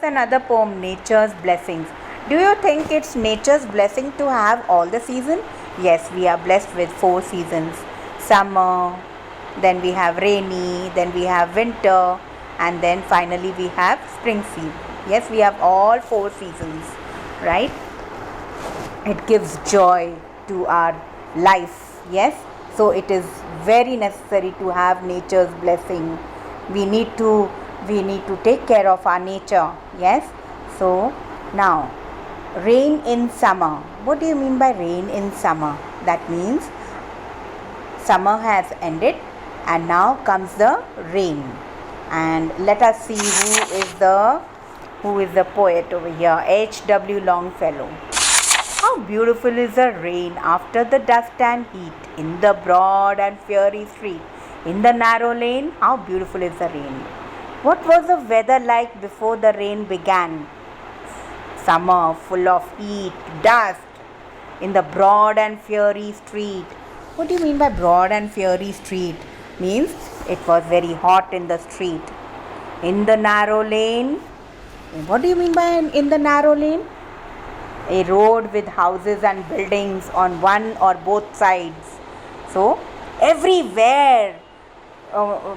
Another poem, Nature's Blessings. Do you think it's nature's blessing to have all the season? Yes, we are blessed with four seasons. Summer, then we have rainy, then we have winter, and then finally we have spring season. Yes, we have all four seasons, right? It gives joy to our life. Yes, so it is very necessary to have nature's blessing. We need to take care of our nature. Yes, so now rain in summer. What do you mean by rain in summer? That means summer has ended and now comes the rain. And let us see who is the poet over here. H.W. Longfellow. How beautiful is the rain after the dust and heat in the broad and fiery street. In the narrow lane, how beautiful is the rain. What was the weather like before the rain began? Summer, full of heat, dust, in the broad and fiery street. What do you mean by broad and fiery street? Means it was very hot in the street. In the narrow lane. What do you mean by in the narrow lane? A road with houses and buildings on one or both sides. So everywhere,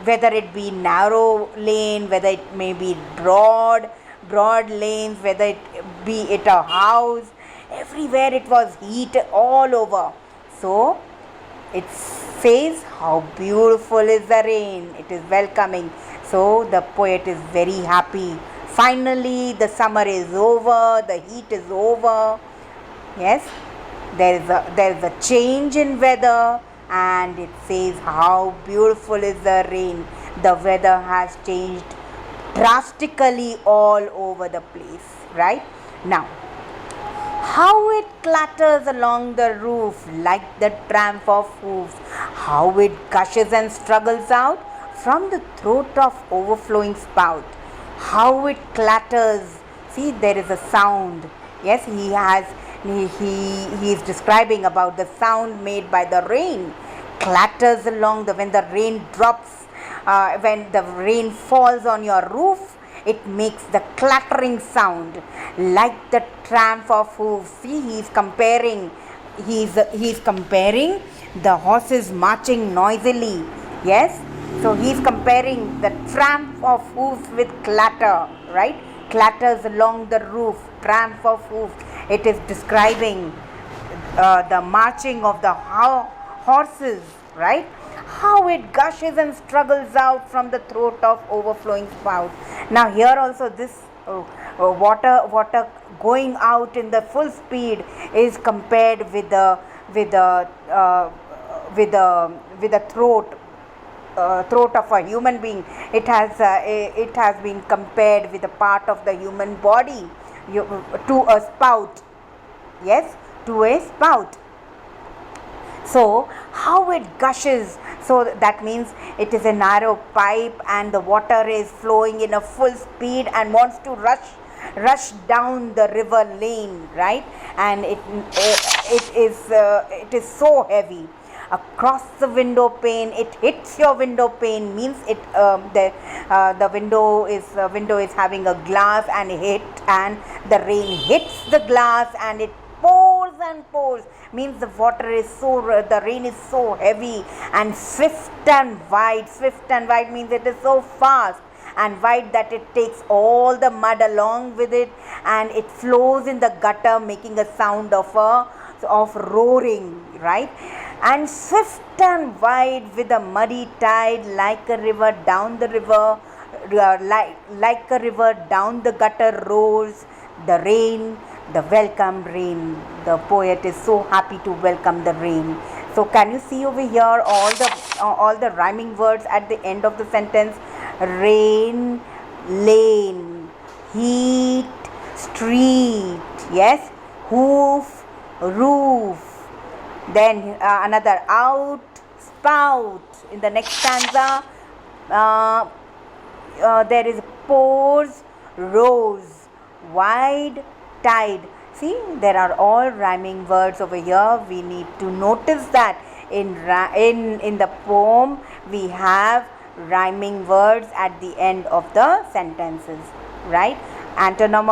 whether it be narrow lane, whether it may be broad lanes, whether it be a house, everywhere it was heat all over. So it says how beautiful is the rain. It is welcoming. So the poet is very happy. Finally the summer is over, the heat is over. Yes, there is a change in weather, and it says how beautiful is the rain. The weather has changed drastically all over the place, right? Now, how it clatters along the roof like the tramp of hoofs, how it gushes and struggles out from the throat of overflowing spout, how it clatters. See, there is a sound. Yes, he is describing about the sound made by the rain. Clatters along when the rain drops, when the rain falls on your roof, it makes the clattering sound like the tramp of hooves. See, he is comparing the horses marching noisily. Yes, so he is comparing the tramp of hooves with clatter, right? Clatters along the roof, tramp of hooves. It is describing the marching of the horses, right? How it gushes and struggles out from the throat of overflowing spout. Now here also this water going out in the full speed is compared with the throat of a human being. It has been compared with a part of the human body to a spout. Yes, to a spout. So how it gushes, so that means it is a narrow pipe and the water is flowing in a full speed and wants to rush down the river lane, right? And it is so heavy. Across the window pane, it hits your window pane, means the window is having a glass and the rain hits the glass and it pours and pours, means the rain is so heavy and swift and wide means it is so fast and wide that it takes all the mud along with it and it flows in the gutter, making a sound of roaring, right? And swift and wide with a muddy tide, like a river down the river, like a river down the gutter roars the rain, the welcome rain. The poet is so happy to welcome the rain. So can you see over here all the rhyming words at the end of the sentence? Rain, lane, heat, street. Yes, hoof, roof. Then another out, spout. In the next stanza, there is pores, rose, wide, tide. See, there are all rhyming words over here. We need to notice that in the poem we have rhyming words at the end of the sentences, right? Antonym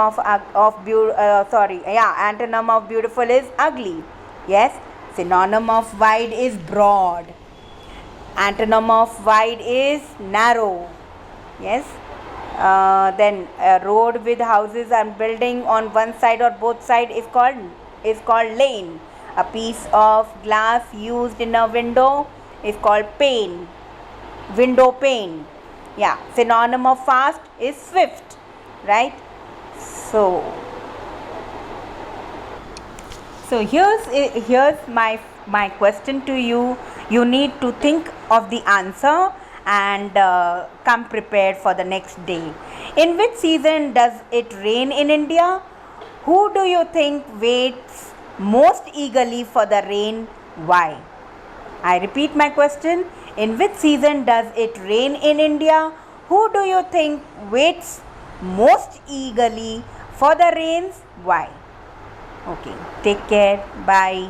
antonym of beautiful is ugly. Yes. Synonym of wide is broad. Antonym of wide is narrow. Yes. Then a road with houses and building on one side or both side is called lane. A piece of glass used in a window is called pane. Window pane. Yeah. Synonym of fast is swift. Right. So here's my question to you. You need to think of the answer and come prepared for the next day. In which season does it rain in India? Who do you think waits most eagerly for the rain? Why? I repeat my question. In which season does it rain in India? Who do you think waits most eagerly for the rains? Why? Okay. Take care. Bye.